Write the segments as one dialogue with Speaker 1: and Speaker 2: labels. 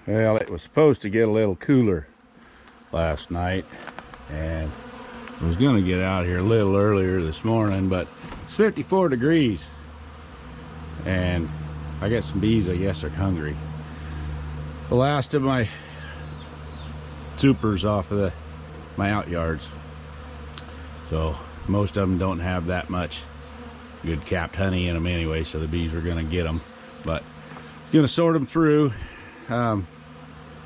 Speaker 1: Well, it was supposed to get a little cooler last night, and I was going to get out here a little earlier this morning, but it's 54 degrees, and I got some bees, I guess, are hungry. The last of my supers off of my outyards, so most of them don't have that much good capped honey in them anyway, so the bees are going to get them. But it's going to sort them through.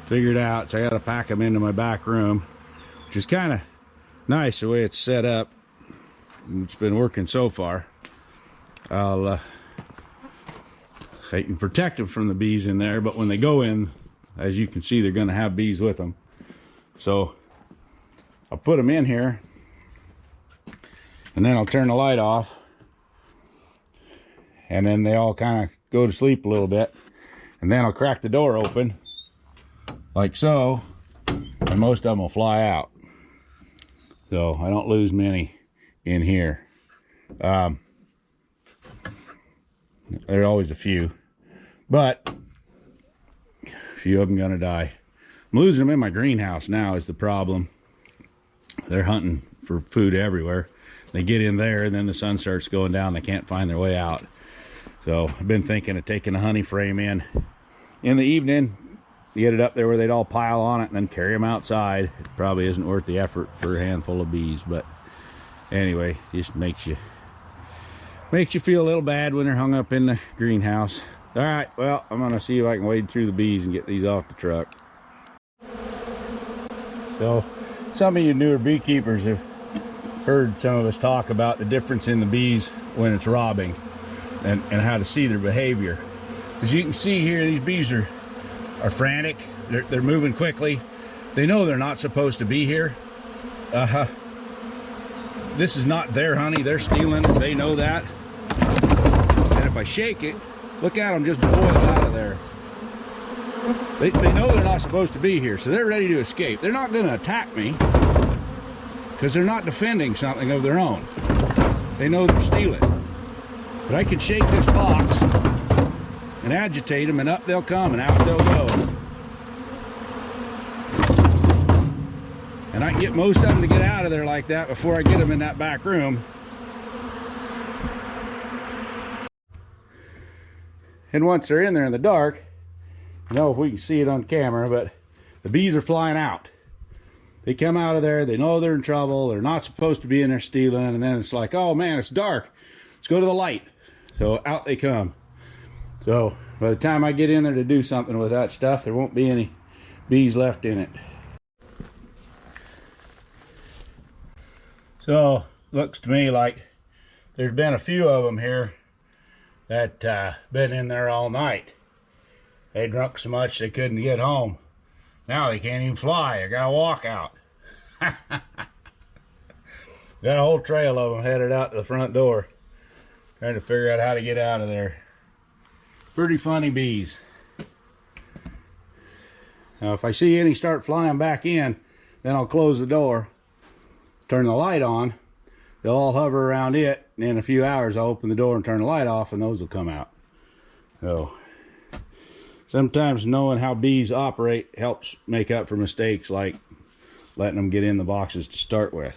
Speaker 1: Figured out, so I got to pack them into my back room, which is kind of nice the way it's set up. It's been working so far. I can protect them from the bees in there, but when they go in, as you can see, they're going to have bees with them. So I'll put them in here, and then I'll turn the light off, and then they all kind of go to sleep a little bit, and then I'll crack the door open like so, and most of them will fly out, so I don't lose many in here. There are always a few, but a few of them gonna die. I'm losing them in my greenhouse now is the problem. They're hunting for food everywhere. They get in there, and then the sun starts going down, they can't find their way out. So I've been thinking of taking a honey frame in the evening, get it up there where they'd all pile on it, and then carry them outside. It probably isn't worth the effort for a handful of bees, but anyway, just makes you feel a little bad when they're hung up in the greenhouse. All right, well, I'm gonna see if I can wade through the bees and get these off the truck. So some of you newer beekeepers have heard some of us talk about the difference in the bees when it's robbing, and how to see their behavior. As you can see here, these bees are frantic. They're moving quickly. They know they're not supposed to be here. This is not their honey. They're stealing it. They know that. And if I shake it, look at them just boil out of there. They know they're not supposed to be here, so they're ready to escape. They're not going to attack me because they're not defending something of their own. They know they're stealing. But I can shake this box and agitate them, and up they'll come and out they'll go. And I can get most of them to get out of there like that before I get them in that back room. And once they're in there in the dark, I don't know if we can see it on camera, but the bees are flying out. They come out of there, they know they're in trouble, they're not supposed to be in there stealing, and then it's like, oh man, it's dark, let's go to the light. So out they come. So by the time I get in there to do something with that stuff, there won't be any bees left in it. So looks to me like there's been a few of them here that been in there all night. They drunk so much they couldn't get home. Now they can't even fly. They gotta walk out. Got a whole trail of them headed out to the front door, trying to figure out how to get out of there. Pretty funny bees. Now if I see any start flying back in, then I'll close the door, turn the light on. They'll all hover around it, and in a few hours I'll open the door and turn the light off, and those will come out. So sometimes knowing how bees operate helps make up for mistakes like letting them get in the boxes to start with.